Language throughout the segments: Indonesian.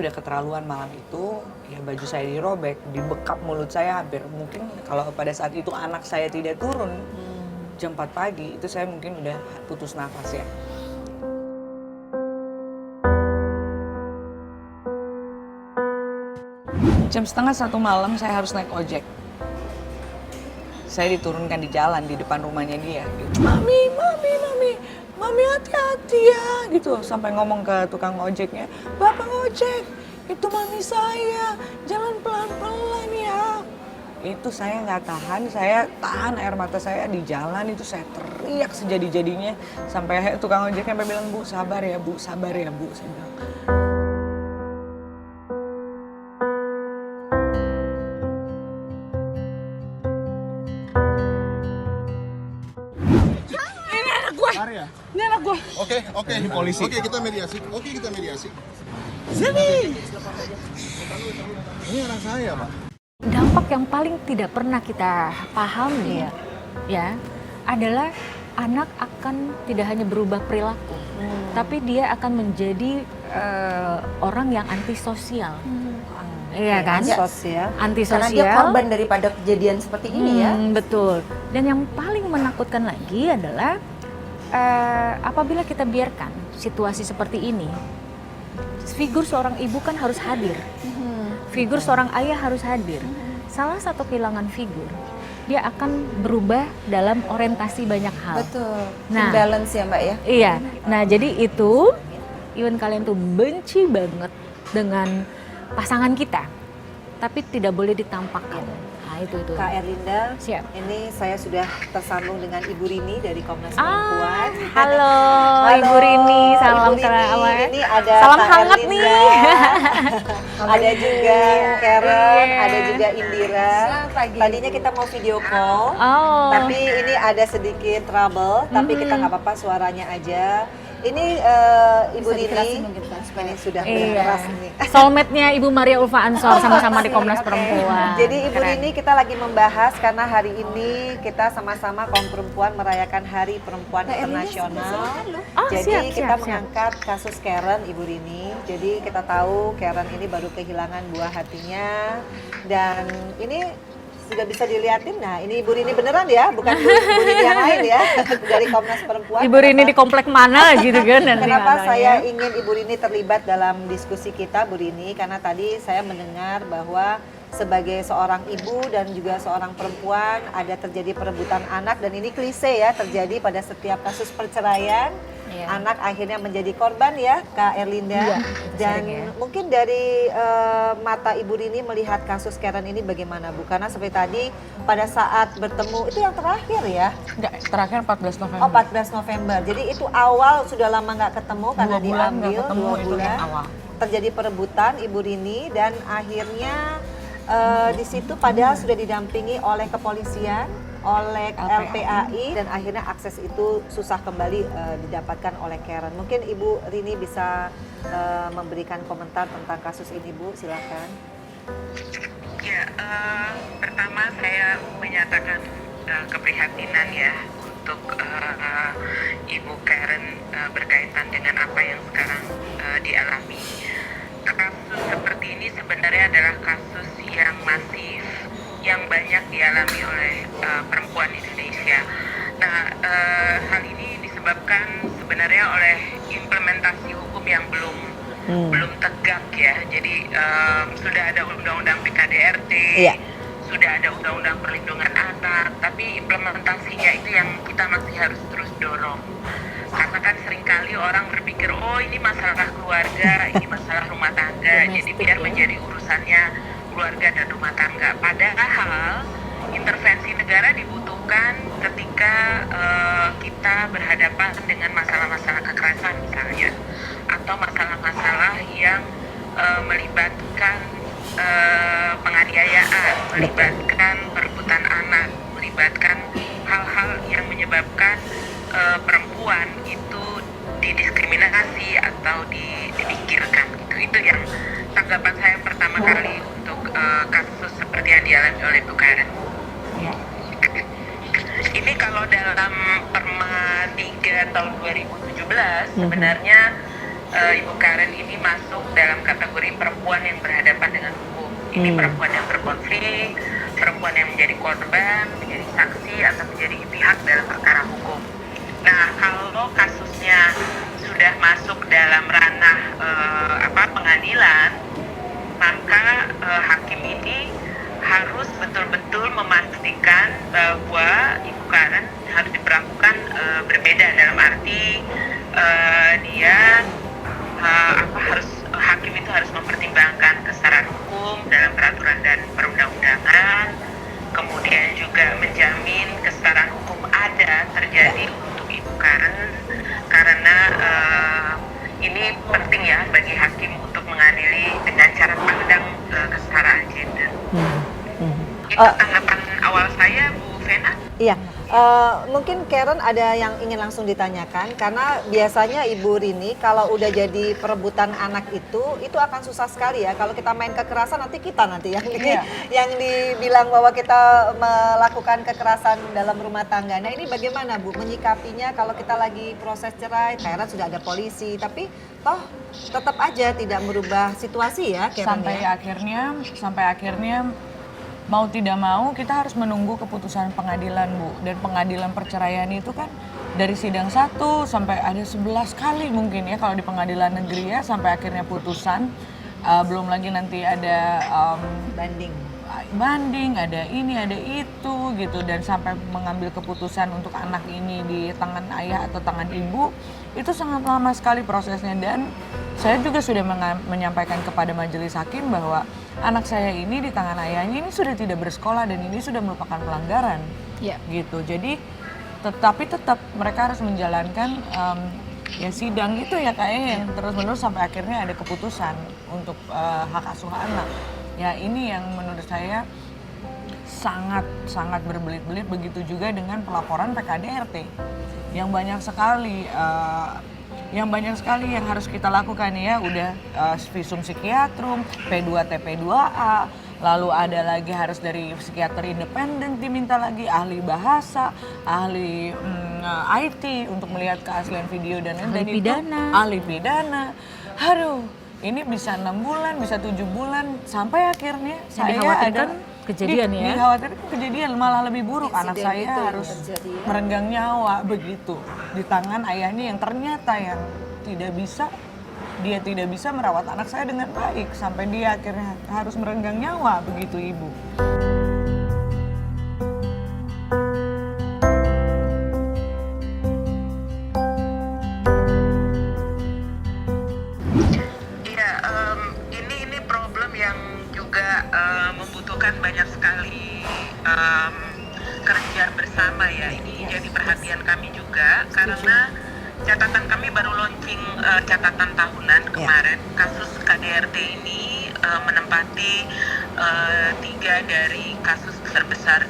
udah keterlaluan malam itu, ya baju saya dirobek, dibekap mulut saya hampir. Mungkin kalau pada saat itu anak saya tidak turun, jam 4 pagi, itu saya mungkin udah putus nafas ya. Jam setengah 1 malam saya harus naik ojek. Saya diturunkan di jalan di depan rumahnya dia. Gitu. Mami hati-hati ya gitu. Sampai ngomong ke tukang ojeknya, Bapak ojek, itu mami saya, jalan pelan-pelan ya. Itu saya nggak tahan, saya tahan air mata saya di jalan itu saya teriak sejadi-jadinya. Sampai tukang ojeknya sampai bilang, Bu sabar ya Bu, sabar ya Bu. Saya bilang. Ini anak gua. Oke, polisi. Oke, kita mediasi. Sini. Ini anak saya, Pak. Dampak yang paling tidak pernah kita pahami ya adalah anak akan tidak hanya berubah perilaku, tapi dia akan menjadi orang yang antisosial. Iya kan? Antisosial. Karena dia korban daripada kejadian seperti ini ya. Betul. Dan yang paling menakutkan lagi adalah apabila kita biarkan situasi seperti ini, figur seorang ibu kan harus hadir, figur seorang ayah harus hadir. Salah satu kehilangan figur, dia akan berubah dalam orientasi banyak hal. Betul. Nah, Imbalance ya Mbak ya. Iya. Nah jadi itu, even kalian tuh benci banget dengan pasangan kita, tapi tidak boleh ditampakkan. Nah itu. Kak Erlinda, Siap. ini saya sudah tersambung dengan Ibu Rini dari Komnas Perempuan. Halo, Ibu Rini, salam Ibu Rini. Ini ada salam Kak hangat Erlinda, nih. ada juga Karen, Iya. ada juga Indira. Selamat pagi. Tadinya kita mau video call, Oh. tapi ini ada sedikit trouble. Tapi kita nggak apa-apa, suaranya aja. Ini Ibu Bisa dikerasin Rini, mungkin, Pak, supaya- ini sudah Iya. keras nih. Soulmate-nya Ibu Maria Ulfa Ansor sama-sama di Komnas Perempuan. Jadi Ibu Keren. Rini kita lagi membahas karena hari ini kita sama-sama kaum perempuan merayakan Hari Perempuan Internasional. Oh, Jadi siap, kita siap. mengangkat kasus Karen, Ibu Rini. Jadi kita tahu Karen ini baru kehilangan buah hatinya dan ini sudah bisa dilihatin. Nah, ini Ibu Rini beneran ya, bukan Bu Rini yang lain ya dari Komnas Perempuan. Ibu Rini di komplek mana gitu kan nanti Kenapa namanya. saya ingin Ibu Rini terlibat dalam diskusi kita, Bu Rini? Karena tadi saya mendengar bahwa sebagai seorang ibu dan juga seorang perempuan ada terjadi perebutan anak dan ini klise ya, terjadi pada setiap kasus perceraian. Iya. Anak akhirnya menjadi korban ya, Kak Erlinda. Iya, Dan sering ya. mungkin dari mata Ibu Rini melihat kasus Karen ini bagaimana Bu? Karena seperti tadi pada saat bertemu, itu yang terakhir ya? Enggak, terakhir 14 November. Oh 14 November, jadi itu awal sudah lama nggak ketemu karena 2 bulan nggak diambil ketemu, 2 itu bulan. yang awal. Terjadi perebutan Ibu Rini dan akhirnya di situ padahal sudah didampingi oleh kepolisian, oleh LPAI dan akhirnya akses itu susah kembali didapatkan oleh Karen. Mungkin Ibu Rini bisa memberikan komentar tentang kasus ini Bu, silakan. Ya, pertama saya menyatakan keprihatinan ya untuk Ibu Karen berkaitan dengan apa yang sekarang dialami. Kasus seperti ini sebenarnya adalah kasus yang masif, yang banyak dialami oleh perempuan Indonesia. Nah, hal ini disebabkan sebenarnya oleh implementasi hukum yang belum tegak ya. Jadi sudah ada undang-undang PKDRT, sudah ada undang-undang perlindungan anak, tapi implementasinya itu yang kita masih harus terus dorong. Karena kan seringkali orang berpikir, oh ini masalah keluarga, ini masalah rumah tangga, jadi biar menjadi urusannya keluarga dan rumah tangga. Padahal intervensi negara dibutuhkan ketika kita berhadapan dengan masalah-masalah kekerasan misalnya, atau masalah-masalah yang melibatkan penganiayaan, melibatkan perebutan anak, melibatkan hal-hal yang menyebabkan perempuan itu didiskriminasi atau dipikirkan gitu. Itu yang tanggapan saya pertama kali untuk kasus seperti yang dialami oleh Bu Karen. Ini kalau dalam Perma 3 tahun 2017 sebenarnya Ibu Karen ini masuk dalam kategori perempuan yang berhadapan dengan hukum. Ini perempuan yang berkonflik, perempuan yang menjadi korban, menjadi saksi atau menjadi pihak dalam perkara hukum. Nah, kalau kasusnya sudah masuk dalam ranah pengadilan, maka hakim ini harus betul-betul memastikan bahwa Ibu Karen harus diperlakukan berbeda, dalam arti hakim itu harus mempertimbangkan kesetaraan hukum dalam peraturan dan perundang-undangan, kemudian juga menjamin kesetaraan hukum ada terjadi untuk Ibu Karen, karena ini penting ya bagi hakim untuk mengadili dengan cara pandang kesetaraan gender. Itu tanggapan awal saya, Bu Vena. Iya, mungkin Karen ada yang ingin langsung ditanyakan, karena biasanya Ibu Rini kalau udah jadi perebutan anak itu akan susah sekali ya. Kalau kita main kekerasan nanti kita yang dibilang bahwa kita melakukan kekerasan dalam rumah tangga. Nah ini bagaimana Bu menyikapinya kalau kita lagi proses cerai, Karen sudah ada polisi, tapi toh tetap aja tidak merubah situasi ya Karen Sampai akhirnya mau tidak mau kita harus menunggu keputusan pengadilan, Bu. Dan pengadilan perceraian itu kan dari sidang 1 sampai ada 11 kali mungkin ya kalau di pengadilan negeri ya, sampai akhirnya putusan. Belum lagi nanti ada banding, ada ini, ada itu gitu. Dan sampai mengambil keputusan untuk anak ini di tangan ayah atau tangan ibu, itu sangat lama sekali prosesnya. Dan saya juga sudah menyampaikan kepada majelis hakim bahwa anak saya ini di tangan ayahnya ini sudah tidak bersekolah dan ini sudah merupakan pelanggaran, gitu. Jadi tetap mereka harus menjalankan sidang itu ya kayaknya yang terus-menerus sampai akhirnya ada keputusan untuk hak asuh anak. Ya ini yang menurut saya sangat berbelit-belit. Begitu juga dengan pelaporan PKDRT yang banyak sekali yang harus kita lakukan ya. Udah visum psikiatrum, P2T P2A, lalu ada lagi harus dari psikiater independen diminta lagi, ahli bahasa, ahli IT untuk melihat keaslian video dan ahli pidana. Aduh, ini bisa 6 bulan, bisa 7 bulan, sampai akhirnya saya ada dikhawatirkan kejadian malah lebih buruk. Anak saya harus merenggang nyawa begitu di tangan ayahnya yang ternyata dia tidak bisa merawat anak saya dengan baik, sampai dia akhirnya harus merenggang nyawa begitu, Ibu. Ini problem yang juga membutuhkan banyak sekali kerja bersama ya. Ini jadi perhatian kami juga, karena catatan kami baru launching catatan tahunan kemarin. Kasus KDRT ini menempati 3 dari kasus terbesar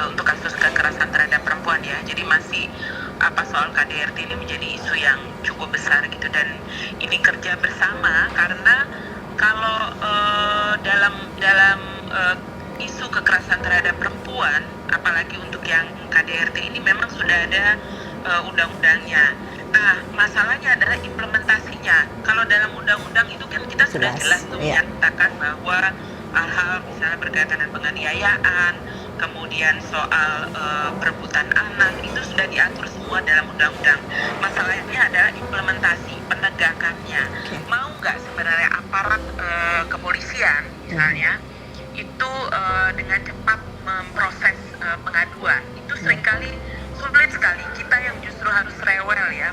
untuk kasus kekerasan terhadap perempuan ya. Jadi masih soal KDRT ini menjadi isu yang cukup besar gitu, dan ini kerja bersama karena kalau dalam isu kekerasan terhadap perempuan, apalagi untuk yang KDRT ini memang sudah ada undang-undangnya. Nah, masalahnya adalah implementasinya. Kalau dalam undang-undang itu kan kita sudah jelas tuh menyatakan bahwa hal-hal misalnya berkaitan dengan penganiayaan, kemudian soal perebutan anak, itu sudah diatur semua dalam undang-undang. Masalahnya adalah implementasi, penegakannya. Mau nggak sebenarnya aparat kepolisian misalnya itu dengan cepat memproses pengaduan, itu seringkali sulit sekali. Kita yang justru harus rewel ya,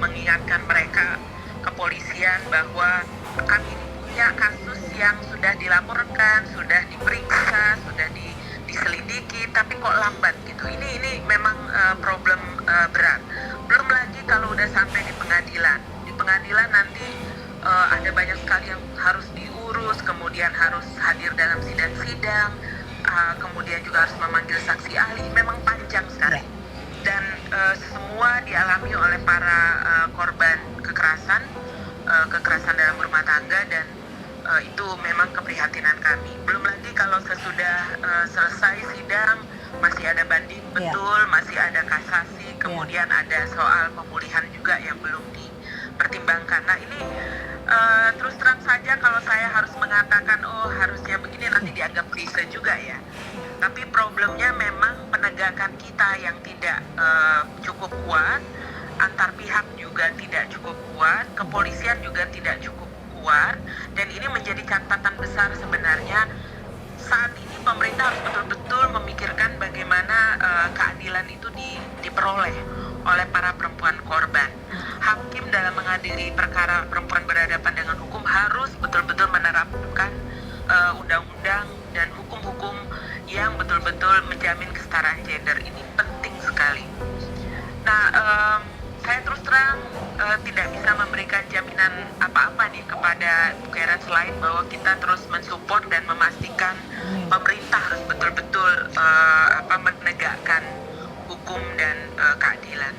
mengingatkan mereka, kepolisian, bahwa kami punya kasus yang sudah dilaporkan, sudah diperiksa, sudah diselidiki, tapi kok lambat gitu. Ini memang problem berat. Belum lagi kalau udah sampai di pengadilan. Di pengadilan nanti ada banyak sekali yang harus diurus, kemudian harus hadir dalam sidang-sidang, kemudian juga harus memanggil saksi ahli. Memang panjang sekali. Dan semua dialami oleh para korban kekerasan dalam rumah tangga, dan itu memang keprihatinan kami. Belum lagi kalau sesudah selesai sidang masih ada banding, betul, masih ada kasasi, kemudian ada soal pemulihan juga yang belum dipertimbangkan. Nah ini terus terang saja kalau saya harus mengatakan oh harusnya begini nanti dianggap klise juga ya. Tapi problemnya memang penegakan kita yang tidak cukup kuat, antar pihak juga tidak cukup kuat, kepolisian juga tidak cukup kuat, dan ini menjadi catatan besar sebenarnya. Saat ini pemerintah harus betul-betul memikirkan bagaimana keadilan itu diperoleh oleh para perempuan korban. Hakim dalam mengadili perkara perempuan berhadapan dengan hukum harus betul-betul menerapkan undang-undang dan hukum-hukum yang betul-betul menjamin kesetaraan gender. Ini penting sekali. Nah, saya terus terang tidak bisa memberikan jaminan apa-apa nih kepada Bu Karen selain bahwa kita terus mensupport dan memastikan pemerintah harus betul-betul menegakkan hukum dan keadilan.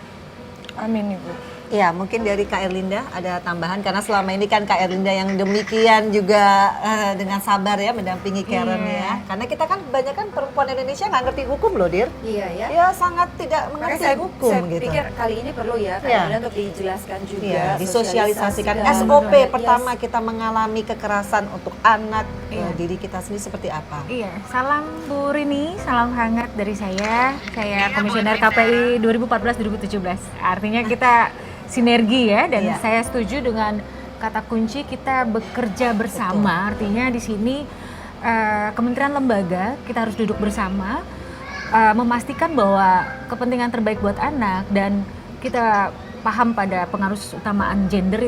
Amin Ibu. Ya, mungkin dari Kak Erlinda ada tambahan karena selama ini kan Kak Erlinda yang demikian juga dengan sabar ya mendampingi Karen ya. Karena kita kan kebanyakan perempuan Indonesia nggak ngerti hukum loh, Dir. Iya ya. Ya sangat tidak mengerti hukum saya gitu. pikir kali ini perlu ya, Iya. untuk dijelaskan juga. Iya, disosialisasikan. sosialisasikan. SOP Yes. pertama kita mengalami kekerasan untuk anak diri kita sendiri seperti apa? Iya, salam Bu Rini, salam hangat dari saya. Saya Iya, Komisioner Bu Rina. KPI 2014-2017. Artinya kita sinergi ya, dan Iya. saya setuju dengan kata kunci kita bekerja bersama. Artinya di sini kementerian lembaga kita harus duduk bersama, memastikan bahwa kepentingan terbaik buat anak dan kita paham pada pengaruh utamaan gender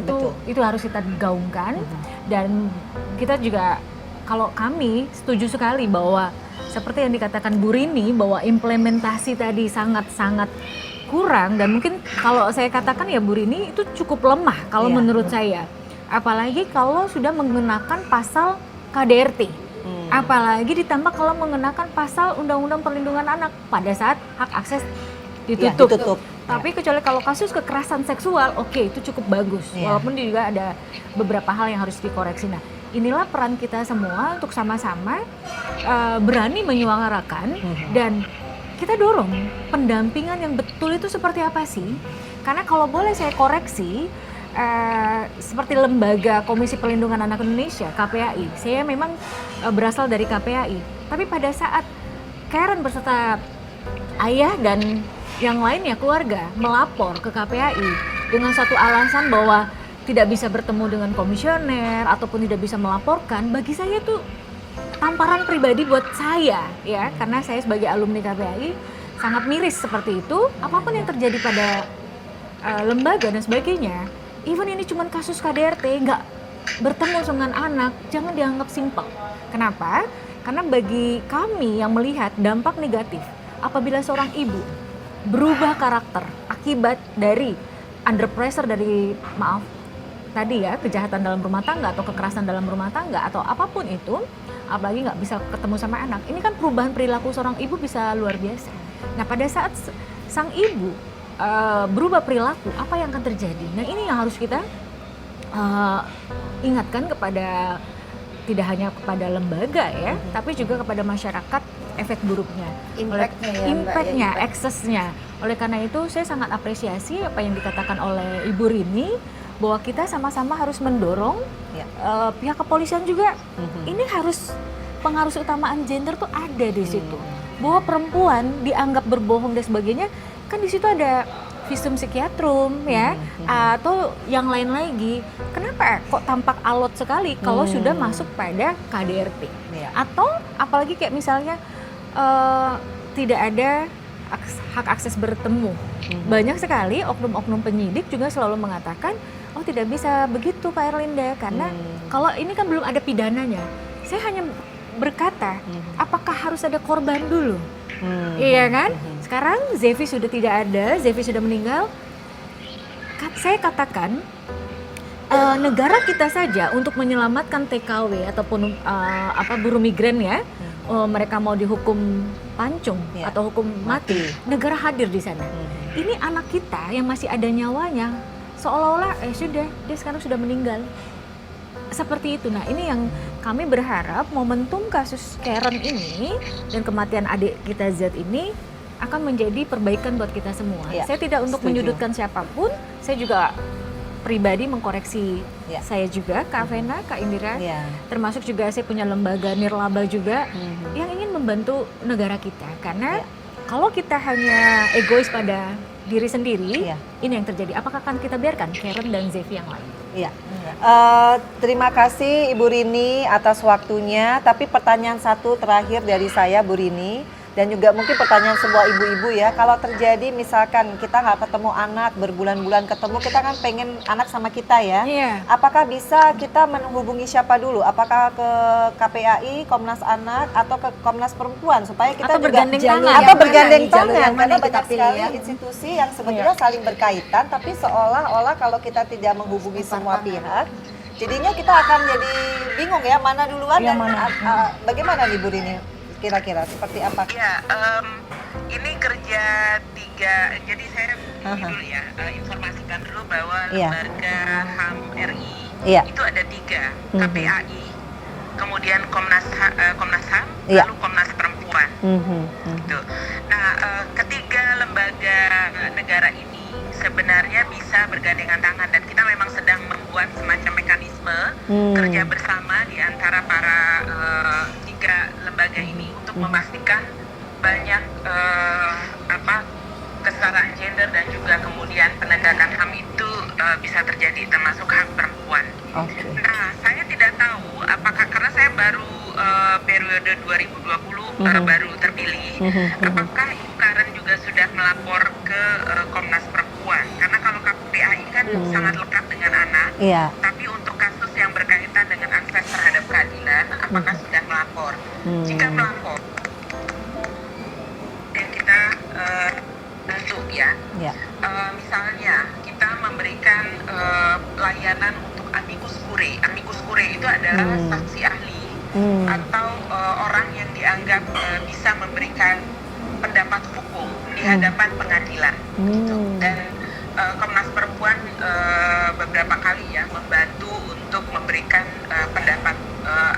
itu harus kita gaungkan. Dan kita juga, kalau kami setuju sekali bahwa seperti yang dikatakan Bu Rini bahwa implementasi tadi sangat-sangat kurang, dan mungkin kalau saya katakan ya Bu Rini itu cukup lemah kalau Iya. menurut saya. Apalagi kalau sudah mengenakan pasal KDRT. Apalagi ditambah kalau mengenakan pasal Undang-Undang Perlindungan Anak pada saat hak akses Ya, ditutup. ditutup. Tapi kecuali kalau kasus kekerasan seksual, oke, itu cukup bagus. Iya. Walaupun juga ada beberapa hal yang harus dikoreksi. Nah, inilah peran kita semua untuk sama-sama berani menyuarakan dan kita dorong pendampingan yang betul itu seperti apa sih? Karena kalau boleh saya koreksi, seperti lembaga Komisi Perlindungan Anak Indonesia, KPAI, saya memang berasal dari KPAI. Tapi pada saat Karen beserta ayah dan yang lainnya keluarga melapor ke KPAI dengan satu alasan bahwa tidak bisa bertemu dengan komisioner ataupun tidak bisa melaporkan, bagi saya tuh tamparan pribadi buat saya ya, karena saya sebagai alumni KPAI sangat miris seperti itu. Apapun yang terjadi pada lembaga dan sebagainya, even ini cuma kasus KDRT, nggak bertemu dengan anak, jangan dianggap simpel. Kenapa? Karena bagi kami yang melihat dampak negatif apabila seorang ibu berubah karakter akibat dari under pressure dari tadi ya, kejahatan dalam rumah tangga atau kekerasan dalam rumah tangga atau apapun itu, apalagi nggak bisa ketemu sama anak, ini kan perubahan perilaku seorang ibu bisa luar biasa. Nah pada saat sang ibu berubah perilaku, apa yang akan terjadi? Nah ini yang harus kita ingatkan kepada, tidak hanya kepada lembaga ya, tapi juga kepada masyarakat, efek buruknya, Impact-nya ya, Mbak, impact-nya, ya, impact. eksesnya. Oleh karena itu saya sangat apresiasi apa yang dikatakan oleh Ibu Rini, bahwa kita sama-sama harus mendorong pihak kepolisian juga. Ini harus pengaruh utamaan gender tuh ada di situ. Bahwa perempuan dianggap berbohong dan sebagainya, kan di situ ada visum psikiatrum ya, atau yang lain lagi. Kenapa kok tampak alot sekali kalau sudah masuk pada KDRT? Atau apalagi kayak misalnya tidak ada hak akses bertemu. Banyak sekali oknum-oknum penyidik juga selalu mengatakan, oh tidak bisa begitu Pak Erlinda, karena kalau ini kan belum ada pidananya. Saya hanya berkata, apakah harus ada korban dulu? Iya kan? Sekarang Zevi sudah tidak ada, Zevi sudah meninggal. Saya katakan, negara kita saja untuk menyelamatkan TKW ataupun buruh migran ya, mereka mau dihukum pancung atau hukum mati, negara hadir di sana. Ini anak kita yang masih ada nyawanya, seolah-olah sudah, dia sekarang sudah meninggal. Seperti itu. Nah ini yang kami berharap momentum kasus Karen ini dan kematian adik kita Z ini akan menjadi perbaikan buat kita semua. Saya tidak untuk menyudutkan siapapun, saya juga pribadi mengkoreksi Ya. saya juga, Kak Vena, Kak Indira, Ya. termasuk juga saya punya lembaga Nirlaba juga yang ingin membantu negara kita. Karena kalau kita hanya egois pada diri sendiri, Ya. ini yang terjadi. Apakah akan kita biarkan Karen dan Zevi yang lain? Iya. Terima kasih Ibu Rini atas waktunya. Tapi pertanyaan satu terakhir dari saya, Bu Rini. Dan juga mungkin pertanyaan semua ibu-ibu ya, kalau terjadi misalkan kita nggak ketemu anak, berbulan-bulan ketemu, kita kan pengen anak sama kita ya. Iya. Apakah bisa kita menghubungi siapa dulu? Apakah ke KPAI, Komnas Anak, atau ke Komnas Perempuan supaya kita Atau juga bergandeng tangan. atau Yang bergandeng mana nih, jalur tangan yang mana karena yang kita banyak pilih sekali ya? institusi yang sebetulnya saling berkaitan, tapi seolah-olah kalau kita tidak menghubungi semua pihak, jadinya kita akan jadi bingung ya mana duluan Yang dan mana? bagaimana nih Bu Rini? Kira-kira seperti apa? Ya, ini kerja tiga. Jadi saya ini dulu ya, informasikan dulu bahwa Iya. lembaga HAM RI Iya. itu ada tiga, KPAI, kemudian Komnas HAM, Iya. lalu Komnas Perempuan. Gitu. Nah, ketiga lembaga negara ini sebenarnya bisa bergandengan tangan dan kita memang sedang membuat semacam mekanisme kerja bersama di antara para tiga lembaga ini untuk memastikan banyak kesetaraan gender dan juga kemudian penegakan HAM itu bisa terjadi termasuk hak perempuan. Oke. Nah, saya tidak tahu apakah karena saya baru periode 2020 baru terpilih, apakah Ibu Karen juga sudah melapor ke Komnas Perempuan? Karena kalau KPAI kan sangat lekat dengan anak, Iya. tapi untuk kasus yang berkaitan dengan akses terhadap keadilan, apakah sudah melapor? Jika melapor, ya kita bantu ya. Iya. Misalnya kita memberikan layanan untuk amicus curiae. Amicus curiae itu adalah saksi ahli atau orang yang dianggap bisa memberikan pendapat hukum di hadapan pengadilan. Gitu. Dan Komnas Perempuan beberapa kali ya membantu untuk memberikan pendapat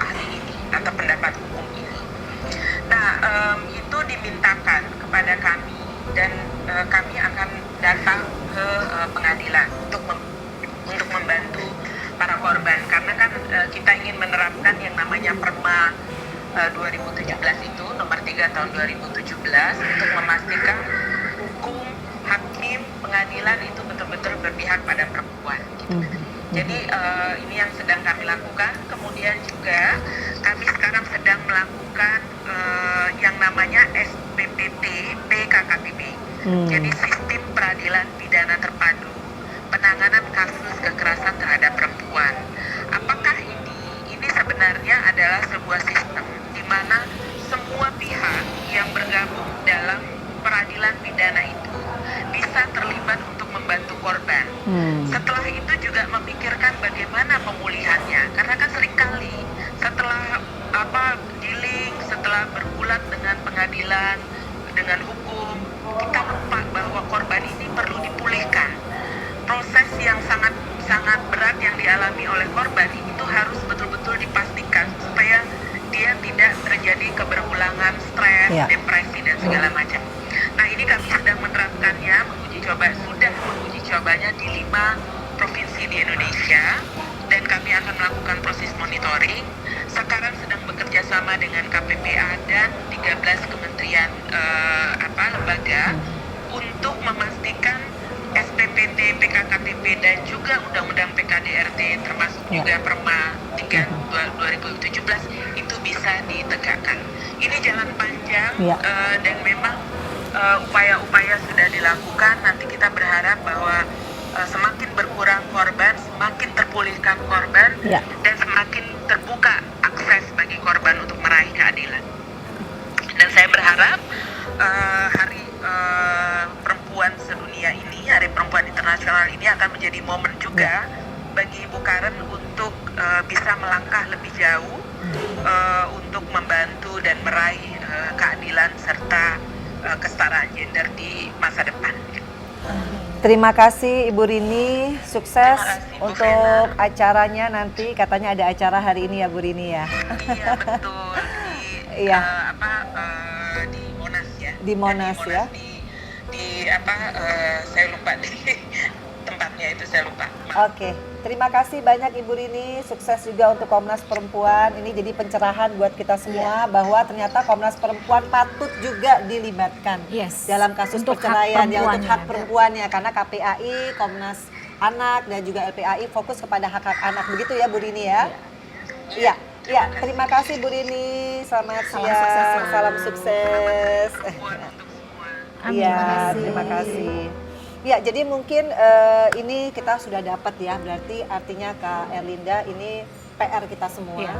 ahli ini atau pendapat hukum ini. Nah, itu dimintakan kepada kami dan kami akan datang ke pengadilan untuk membantu para korban karena kan kita ingin menerapkan yang namanya Perma 2017 itu nomor 3 tahun 2017 untuk memastikan hukum, hakim, pengadilan itu betul-betul berpihak pada perempuan. Gitu. Jadi ini yang sedang kami lakukan. Kemudian juga kami sekarang sedang melakukan yang namanya SPPT PKKPB. Jadi Sistem Peradilan Pidana Terpadu Penanganan Kasus Kekerasan Terhadap Perempuan. Apakah ini sebenarnya adalah sebuah sistem di mana semua pihak yang bergabung dalam peradilan pidana itu bisa terlibat untuk membantu korban. Setelah itu juga memikirkan bagaimana pemulihannya, karena kan seringkali setelah dealing, setelah bergulat dengan pengadilan, dengan hukum, kita lupa bahwa korban ini perlu dipulihkan. Proses yang sangat berat yang dialami oleh korban itu harus betul-betul dipastikan supaya dia tidak terjadi keberulangan stres, depresi dan segala macam. Nah, ini kami sedang menerapkannya, sudah menguji cobanya di 5 provinsi di Indonesia dan kami akan melakukan proses monitoring. Sekarang sedang bekerja sama dengan KPPA dan 13 kementerian lembaga untuk memastikan SPPT, PKKTP dan juga Undang-Undang PKDRT termasuk juga Perma 3 2017 itu bisa ditegakkan. Ini jalan panjang dan memang upaya-upaya sudah dilakukan. Nanti kita berharap bahwa semakin berkurang korban, semakin terpulihkan korban dan semakin terbuka akses bagi korban untuk meraih keadilan. Dan saya berharap Hari Perempuan Sedunia ini, Hari Perempuan Internasional ini akan menjadi momen juga bagi Ibu Karen untuk bisa melangkah lebih jauh untuk membantu dan meraih keadilan serta kesetaraan gender di masa depan. Terima kasih Ibu Rini, sukses kasih, Bu untuk acaranya nanti. Katanya ada acara hari ini ya Bu Rini ya. Iya betul di di Monas ya. Di Monas ya. Saya lupa di tempatnya itu saya lupa. Oke, terima kasih banyak Ibu Rini, sukses juga untuk Komnas Perempuan. Ini jadi pencerahan buat kita semua bahwa ternyata Komnas Perempuan patut juga dilibatkan Yes. dalam kasus Untuk hak perceraian ya, untuk perempuannya. hak perempuannya, karena KPAI, Komnas Anak dan juga LPAI fokus kepada hak-hak anak, begitu ya Bu Rini ya? Iya, iya. Terima kasih Bu Rini, selamat siang, salam sukses. Untuk semua. Iya, terima kasih. Ya, jadi mungkin ini kita sudah dapat ya, berarti artinya Kak Erlinda ini PR kita semua. Iya.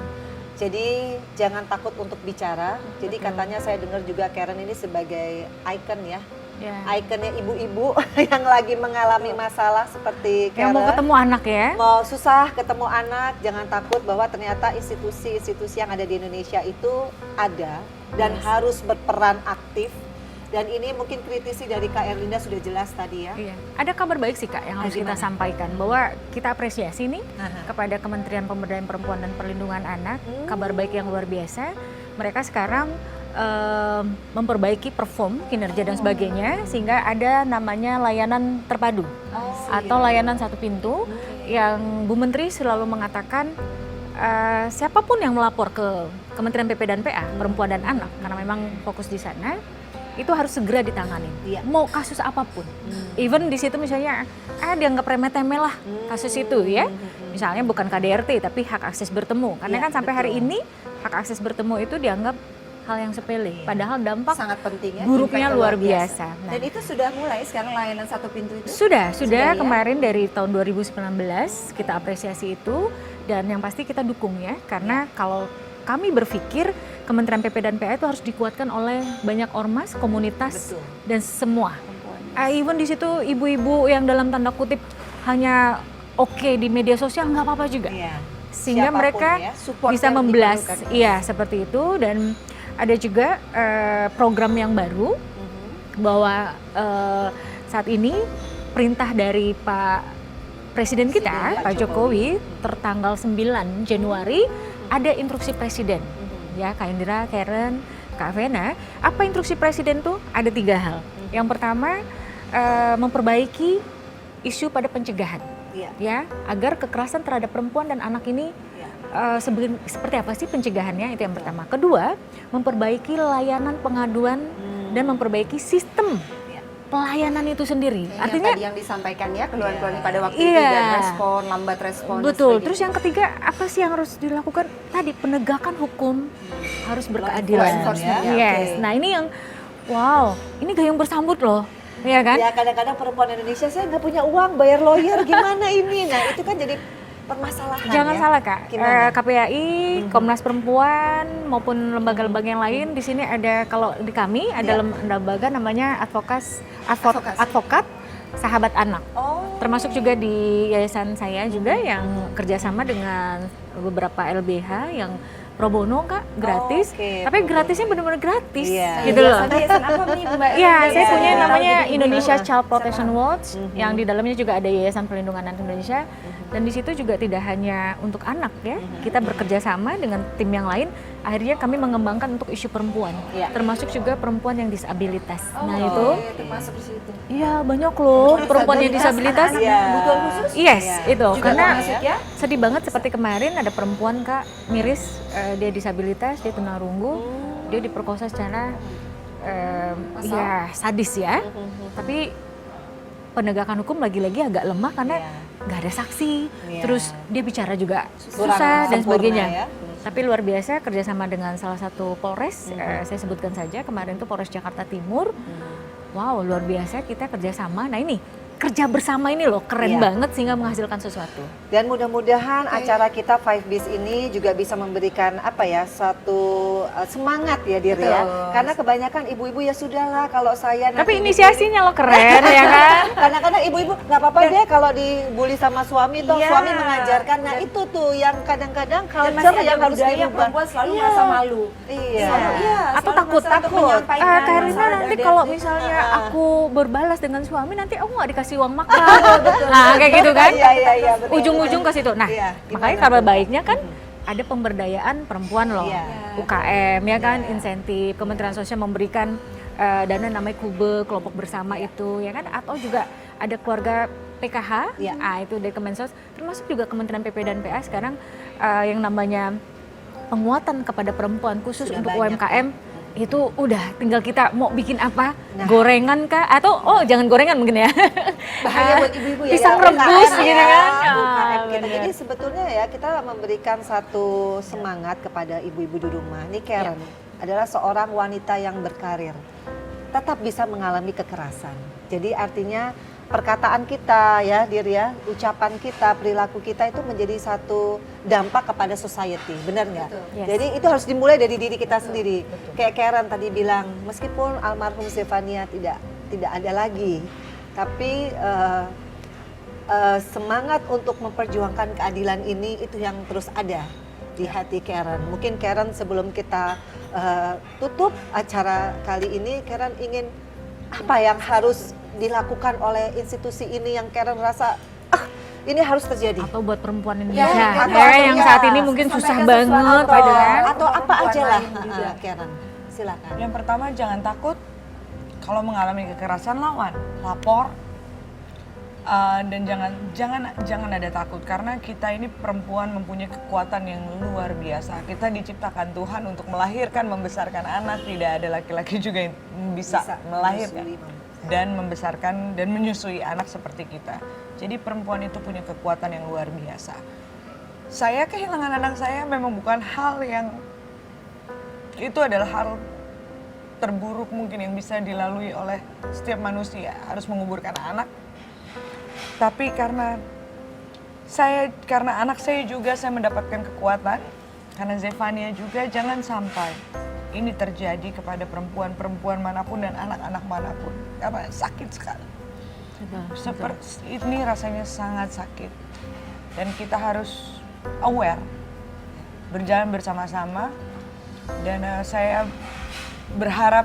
Jadi jangan takut untuk bicara. Jadi katanya saya dengar juga Karen ini sebagai icon ya. Ya. Ikonnya ibu-ibu yang lagi mengalami masalah seperti Yang mau Karen. ketemu anak ya. Mau susah ketemu anak, jangan takut bahwa ternyata institusi-institusi yang ada di Indonesia itu ada dan harus berperan aktif. Dan ini mungkin kritisi dari Kak Erlinda sudah jelas tadi ya. Iya. Ada kabar baik sih Kak yang harus kita sampaikan, bahwa kita apresiasi nih kepada Kementerian Pemberdayaan Perempuan dan Perlindungan Anak. Kabar baik yang luar biasa. Mereka sekarang memperbaiki perform, kinerja dan sebagainya, sehingga ada namanya layanan terpadu atau layanan satu pintu yang Bu Menteri selalu mengatakan siapapun yang melapor ke Kementerian PP dan PA, Perempuan dan Anak, karena memang fokus di sana, itu harus segera ditangani. Iya. Mau kasus apapun. Even di situ misalnya dianggap remeh-temeh lah kasus itu ya. Misalnya bukan KDRT tapi hak akses bertemu. Karena Iya, kan sampai hari betul. ini hak akses bertemu itu dianggap hal yang sepele. Padahal dampak Sangat penting ya. buruknya Impact luar biasa. Nah, Dan itu sudah mulai sekarang layanan satu pintu itu? sudah ya? kemarin dari tahun 2019 kita apresiasi itu, dan yang pasti kita dukung ya, karena kalau kami berpikir Kementerian PP dan PA itu harus dikuatkan oleh banyak ormas, komunitas, Betul. dan semua. Even di situ ibu-ibu yang dalam tanda kutip hanya oke di media sosial nggak apa-apa juga. Iya. Sehingga Siapapun mereka ya, support bisa yang membelas, diperlukan. iya seperti itu. Dan ada juga program yang baru bahwa saat ini perintah dari Pak Presiden kita, Pak Jokowi, tertanggal 9 Januari ada instruksi Presiden. Ya, Kak Indra, Karen, Kak Vena, apa instruksi Presiden tuh? Ada 3 hal. Yang pertama, memperbaiki isu pada pencegahan. Iya. Ya, agar kekerasan terhadap perempuan dan anak ini seperti apa sih pencegahannya, itu yang pertama. Kedua, memperbaiki layanan pengaduan dan memperbaiki sistem pelayanan itu sendiri. Yang Artinya tadi yang disampaikan ya, keluhan-keluhan pada waktu Iya. itu dan respon, lambat respon. dan betul. sebagainya. Terus yang ketiga, apa sih yang harus dilakukan? Tadi penegakan hukum harus berkeadilan. Law enforcement ya, Yes. oke. Nah, ini yang wow, ini gayung bersambut loh. Iya kan? Ya kadang-kadang perempuan Indonesia saya nggak punya uang bayar lawyer gimana ini. Nah itu kan jadi permasalahan. Jangan ya. salah Kak, Gimana? KPAI, Komnas Perempuan maupun lembaga-lembaga yang lain di sini ada, kalau di kami ada lembaga namanya advokat sahabat anak. Oh. Termasuk juga di yayasan saya juga yang kerjasama dengan beberapa LBH yang pro bono Kak, gratis. Oke, Tapi pro bono. gratisnya benar-benar gratis Iya. gitu loh. Yayasan apa nih Mbak? Iya, saya Iya. punya namanya Tahu jadi Indonesia gimana? Child Protection Watch, yang di dalamnya juga ada Yayasan Perlindungan Anak Indonesia, dan di situ juga tidak hanya untuk anak ya, kita bekerja sama dengan tim yang lain. Akhirnya kami mengembangkan untuk isu perempuan, Iya. termasuk juga perempuan yang disabilitas. Oh, Nah itu, iya, termasuk di situ. iya banyak loh perempuan yang disabilitas. anak-anak Iya. kebutuhan khusus. Yes, Iya. itu Juga karena termasuk ya? sedih banget seperti kemarin ada perempuan Kak miris, dia disabilitas, dia tunarunggu, dia diperkosa secara ya sadis ya. Tapi penegakan hukum lagi-lagi agak lemah karena nggak ada saksi, Iya. terus dia bicara juga Kurang susah dan sempurna sebagainya. ya. Tapi luar biasa kerjasama dengan salah satu Polres, saya sebutkan saja kemarin itu Polres Jakarta Timur. Wow, luar biasa kita kerjasama. Nah ini kerja bersama ini loh keren Iya. banget sehingga menghasilkan sesuatu. Dan mudah-mudahan acara kita 5Bis ini juga bisa memberikan apa ya, satu semangat ya Dir ya. Karena kebanyakan ibu-ibu ya sudahlah kalau saya Tapi nanti inisiasinya lo keren ya kan? kadang-kadang ibu-ibu nggak apa-apa deh kalau dibully sama suami, toh Iya. suami mengajarkan. Nah itu tuh yang kadang-kadang Dan culture masih yang ada harus budaya dirubah. perempuan selalu Iya. merasa malu. Iya. Atau selalu takut, merasa untuk menyampaikan Karena masalah nanti dan kalau dia- misalnya aku berbalas dengan suami, nanti aku nggak dikasih uang makan. Nah kayak gitu kan? Iya, betul. Ujung-ujung ke situ. Nah Iya, makanya gimana kabar tuh? baiknya kan ada pemberdayaan perempuan loh, Iya. UKM ya kan, insentif, Kementerian Sosial memberikan dana namanya KUBE, kelompok bersama itu ya kan, atau juga ada keluarga PKH, Iya. itu dari Kemensos, termasuk juga Kementerian PP dan PA sekarang yang namanya penguatan kepada perempuan khusus Sudah untuk banyak, UMKM itu udah tinggal kita mau bikin apa, Nah. gorengan kah atau jangan gorengan mungkin ya. Bahaya buat ibu-ibu ya. Pisang ya, rebus UKM gitu ya, kan. UKM kita. Bener. Jadi sebetulnya ya kita memberikan satu semangat kepada ibu-ibu di rumah. Ini Karen adalah seorang wanita yang berkarir, tetap bisa mengalami kekerasan. Jadi artinya perkataan kita ya, Dir ya, ucapan kita, perilaku kita itu menjadi satu dampak kepada society, benar nggak? Yes. Jadi itu harus dimulai dari diri kita sendiri. Kayak Karen tadi bilang, meskipun almarhum Zefania tidak ada lagi, tapi semangat untuk memperjuangkan keadilan ini itu yang terus ada di hati Karen. Mungkin Karen sebelum kita tutup acara kali ini, Karen ingin apa yang harus dilakukan oleh institusi ini yang Karen rasa ini harus terjadi. Atau buat perempuan Ya, Indonesia atau yang saat ini mungkin susah banget, atau, gitu kan. atau apa aja lah, juga. Karen. Silakan. Yang pertama jangan takut kalau mengalami kekerasan, lawan, lapor. Dan jangan ada takut karena kita ini perempuan mempunyai kekuatan yang luar biasa. Kita diciptakan Tuhan untuk melahirkan, membesarkan anak. Tidak ada laki-laki juga yang bisa melahirkan dan membesarkan dan menyusui anak seperti kita. Jadi perempuan itu punya kekuatan yang luar biasa. Saya kehilangan anak saya memang bukan hal yang itu adalah hal terburuk mungkin yang bisa dilalui oleh setiap manusia, harus menguburkan anak. Tapi karena anak saya juga saya mendapatkan kekuatan, karena Zefania juga, jangan sampai ini terjadi kepada perempuan-perempuan manapun dan anak-anak manapun, karena sakit sekali. Seperti ini rasanya sangat sakit dan kita harus aware, berjalan bersama-sama. Dan saya berharap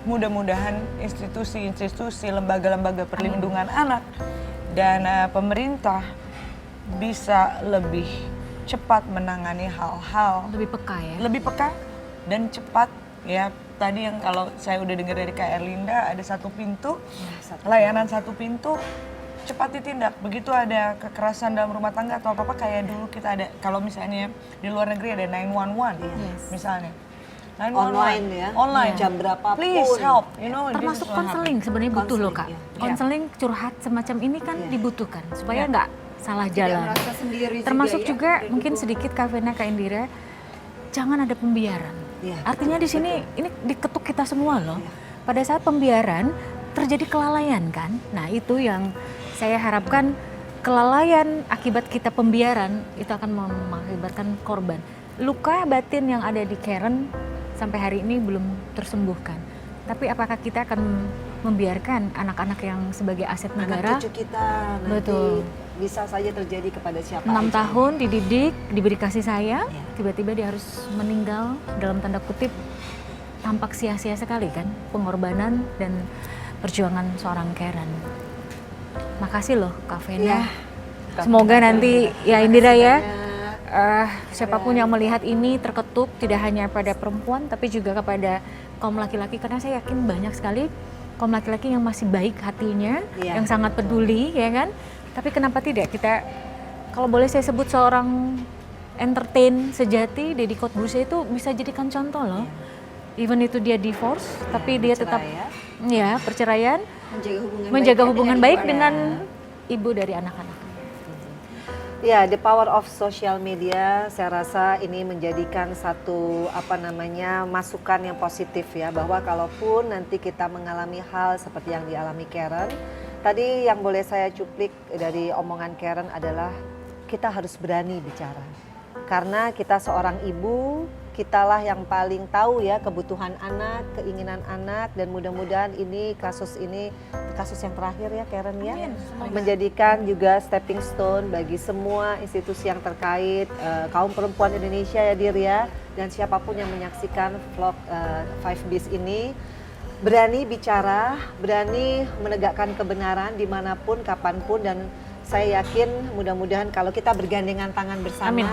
mudah-mudahan institusi-institusi, lembaga-lembaga perlindungan anak dan pemerintah bisa lebih cepat menangani hal-hal Lebih peka ya. lebih peka dan cepat ya. Tadi yang kalau saya udah dengar dari Kak Erlinda ada satu pintu, layanan satu pintu, cepat ditindak. Begitu ada kekerasan dalam rumah tangga atau apa-apa, kayak dulu kita ada, kalau misalnya di luar negeri ada 911 misalnya. 911, Online ya, online, jam berapapun. please help, you know. Termasuk this is what konseling sebenarnya butuh loh Kak. Konseling, iya. Konseling curhat semacam ini kan dibutuhkan supaya Iya. nggak salah Tidak jalan. merasa sendiri Termasuk ya, juga ada mungkin dukung. sedikit Kak Vena, Kak Indira, jangan ada pembiaran. Iya, Artinya di sini ini diketuk kita semua loh. Pada saat pembiaran terjadi kelalaian kan. Nah itu yang saya harapkan, kelalaian akibat kita pembiaran itu akan mengakibatkan korban. Luka batin yang ada di Karen sampai hari ini belum tersembuhkan. Tapi apakah kita akan membiarkan anak-anak yang sebagai aset negara? Anak cucu kita nanti Betul. bisa saja terjadi kepada siapa 6 aja. tahun dididik, diberi kasih sayang, Iya. tiba-tiba dia harus meninggal dalam tanda kutip, tampak sia-sia sekali kan pengorbanan dan perjuangan seorang Karen. Makasih loh Kak Vena. Semoga nanti ya Indira ya, siapapun yang melihat ini terketuk tidak hanya pada perempuan tapi juga kepada kaum laki-laki, karena saya yakin banyak sekali kaum laki-laki yang masih baik hatinya, Iya, yang sangat peduli ya kan. Tapi kenapa tidak kita, kalau boleh saya sebut seorang entertain sejati, Deddy Corbuzier itu bisa jadikan contoh loh. Even itu dia divorce, tapi dia tetap ya perceraian, menjaga hubungan baik dengan ibu dari anak-anak. Ya, the power of social media, saya rasa ini menjadikan satu masukan yang positif ya, bahwa kalaupun nanti kita mengalami hal seperti yang dialami Karen, tadi yang boleh saya cuplik dari omongan Karen adalah kita harus berani bicara. Karena kita seorang ibu, kitalah yang paling tahu ya kebutuhan anak, keinginan anak, dan mudah-mudahan ini kasus yang terakhir ya Karen ya, menjadikan juga stepping stone bagi semua institusi yang terkait, kaum perempuan Indonesia ya Dir ya, dan siapapun yang menyaksikan vlog 5Bis ini, berani bicara, berani menegakkan kebenaran dimanapun, kapanpun, dan saya yakin mudah-mudahan kalau kita bergandengan tangan bersama, Amin.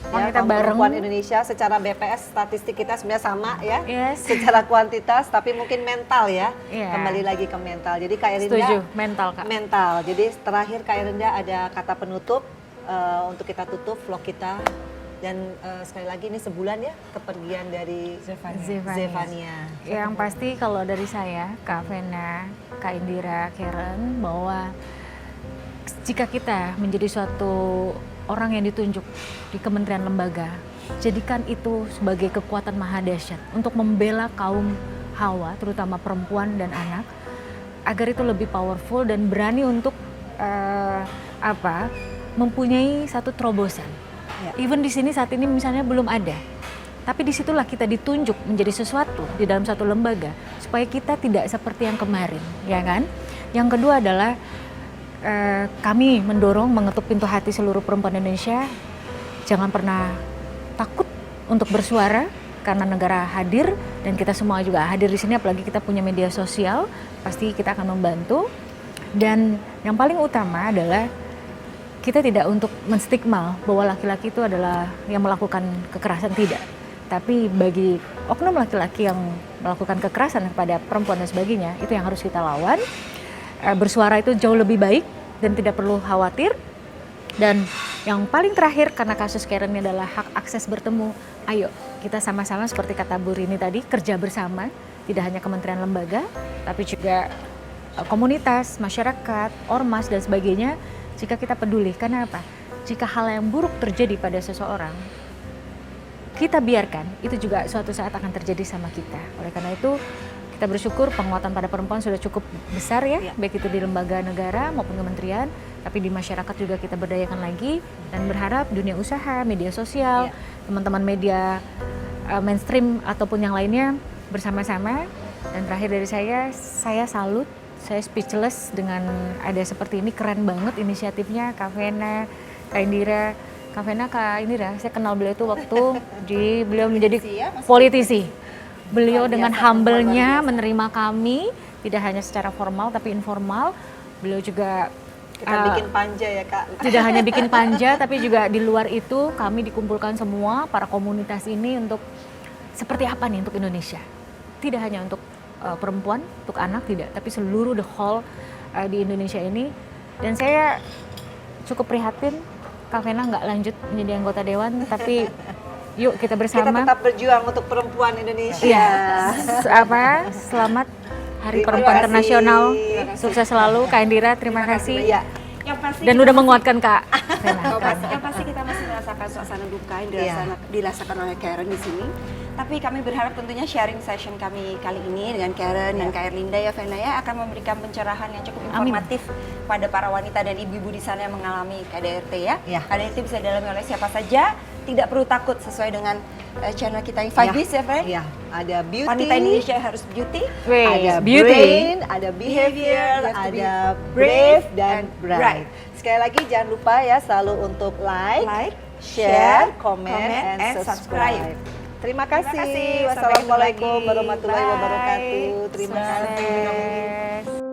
Wanita kaum bareng. perempuan Indonesia secara BPS statistik kita sebenarnya sama ya. Yes. Secara kuantitas tapi mungkin mental ya. Iya. Kembali lagi ke mental. Jadi Kak Erinda Setuju, mental Kak. mental. Jadi terakhir Kak Erinda ada kata penutup untuk kita tutup vlog kita. Dan sekali lagi ini sebulan ya kepergian dari Zefania. Yang pasti kalau dari saya, Kak Vena, Kak Indira, Karen, bahwa jika kita menjadi suatu orang yang ditunjuk di kementerian lembaga, jadikan itu sebagai kekuatan maha dahsyat untuk membela kaum hawa, terutama perempuan dan anak, agar itu lebih powerful dan berani untuk mempunyai satu terobosan. Ya. Even di sini saat ini misalnya belum ada, tapi disitulah kita ditunjuk menjadi sesuatu di dalam satu lembaga supaya kita tidak seperti yang kemarin, ya kan? Yang kedua adalah kami mendorong mengetuk pintu hati seluruh perempuan Indonesia, jangan pernah takut untuk bersuara karena negara hadir dan kita semua juga hadir di sini, apalagi kita punya media sosial, pasti kita akan membantu. Dan yang paling utama adalah kita tidak untuk menstigma bahwa laki-laki itu adalah yang melakukan kekerasan, tidak. Tapi bagi oknum laki-laki yang melakukan kekerasan kepada perempuan dan sebagainya, itu yang harus kita lawan. Bersuara itu jauh lebih baik dan tidak perlu khawatir. Dan yang paling terakhir, karena kasus Karen ini adalah hak akses bertemu, ayo kita sama-sama seperti kata Bu Rini tadi, kerja bersama, tidak hanya kementerian lembaga, tapi juga komunitas, masyarakat, ormas dan sebagainya. Jika kita peduli, karena apa? Jika hal yang buruk terjadi pada seseorang, kita biarkan, itu juga suatu saat akan terjadi sama kita. Oleh karena itu, kita bersyukur penguatan pada perempuan sudah cukup besar ya, baik itu di lembaga negara maupun kementerian, tapi di masyarakat juga kita berdayakan lagi, dan berharap dunia usaha, media sosial, teman-teman media mainstream ataupun yang lainnya bersama-sama. Dan terakhir dari saya salut, saya speechless dengan ada seperti ini, keren banget inisiatifnya Kak Vena, Kak Indira. Kak Vena, Kak Indira, saya kenal beliau itu waktu beliau menjadi politisi. Beliau dengan humble-nya menerima kami, tidak hanya secara formal tapi informal. Beliau juga Kita bikin panja ya Kak. tidak hanya bikin panja, tapi juga di luar itu kami dikumpulkan semua para komunitas ini untuk seperti apa nih untuk Indonesia. Tidak hanya untuk perempuan, untuk anak, tidak, tapi seluruh the whole di Indonesia ini. Dan saya cukup prihatin Kak Vena nggak lanjut menjadi anggota dewan, tapi yuk kita bersama. Kita tetap berjuang untuk perempuan Indonesia. Iya. Selamat Hari Terima Perempuan kasih. Internasional. Sukses selalu Kak Indira, terima kasih. Iya. Yang pasti Dan udah menguatkan Kak Vena. yang pasti kita masih merasakan suasana duka yang dirasakan oleh Karen di sini. Tapi kami berharap tentunya sharing session kami kali ini dengan Karen dan Kak Erlinda ya Vena ya akan memberikan pencerahan yang cukup informatif pada para wanita dan ibu-ibu di sana yang mengalami KDRT ya. KDRT bisa dialami oleh siapa saja, tidak perlu takut sesuai dengan channel kita yang 5Bs ya Fen. Iya, ada beauty, Wanita Indonesia harus beauty, ada beauty. brain, ada behavior, You have to be ada brave brave dan and bright. bright. Sekali lagi jangan lupa ya selalu untuk like, share, comment, and subscribe. Terima kasih. Terima kasih. Wassalamualaikum Sampai ketemu lagi. warahmatullahi Bye. wabarakatuh. Terima kasih. Sukses.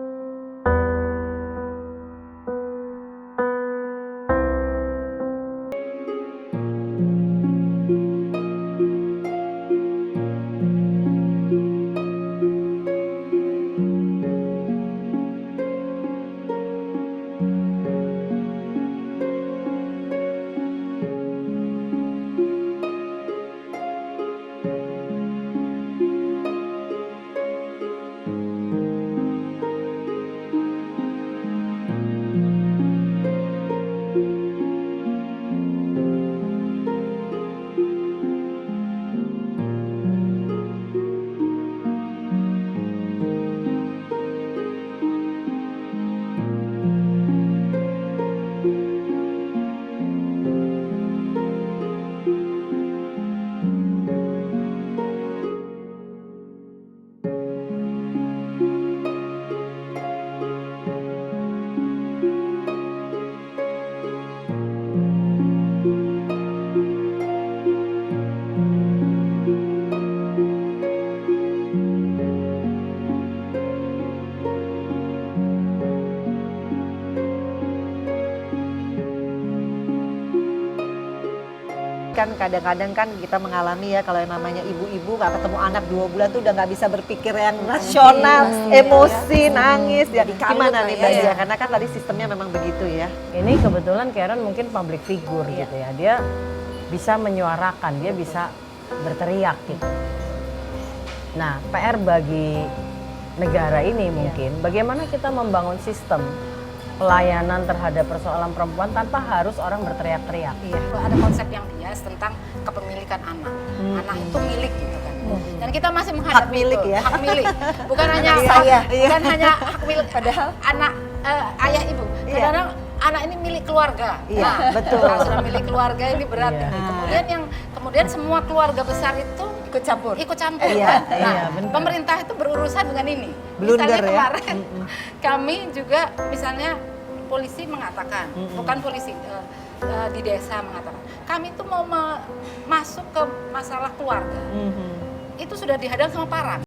kan kadang-kadang kan kita mengalami ya kalau yang namanya ibu-ibu nggak ketemu anak 2 bulan tuh udah nggak bisa berpikir yang rasional, emosi, nangis ya. Gimana nih Mbak Dia? Karena kan tadi sistemnya memang begitu ya. Ini kebetulan Karen mungkin public figure gitu ya. Dia bisa menyuarakan, dia bisa berteriak gitu. Nah, PR bagi negara ini mungkin bagaimana kita membangun sistem pelayanan terhadap persoalan perempuan tanpa harus orang berteriak-teriak. Ada konsep yang bias tentang kepemilikan anak. Anak itu milik gitu kan. Dan kita masih menghadapi Hak milik itu, ya. hak milik. Bukan hanya bukan hanya hak milik padahal anak ayah ibu. Kadang-kadang anak ini milik keluarga. Iya, betul. Kalau sudah milik keluarga ini berat. Iya. Gitu. Kemudian semua keluarga besar itu ikut campur. Iya, Nah, benar. pemerintah itu berurusan dengan ini. Blunder Misalnya ya. kemarin kami juga misalnya polisi mengatakan, bukan polisi di desa mengatakan, kami itu mau masuk ke masalah keluarga. Itu sudah dihadang sama parang.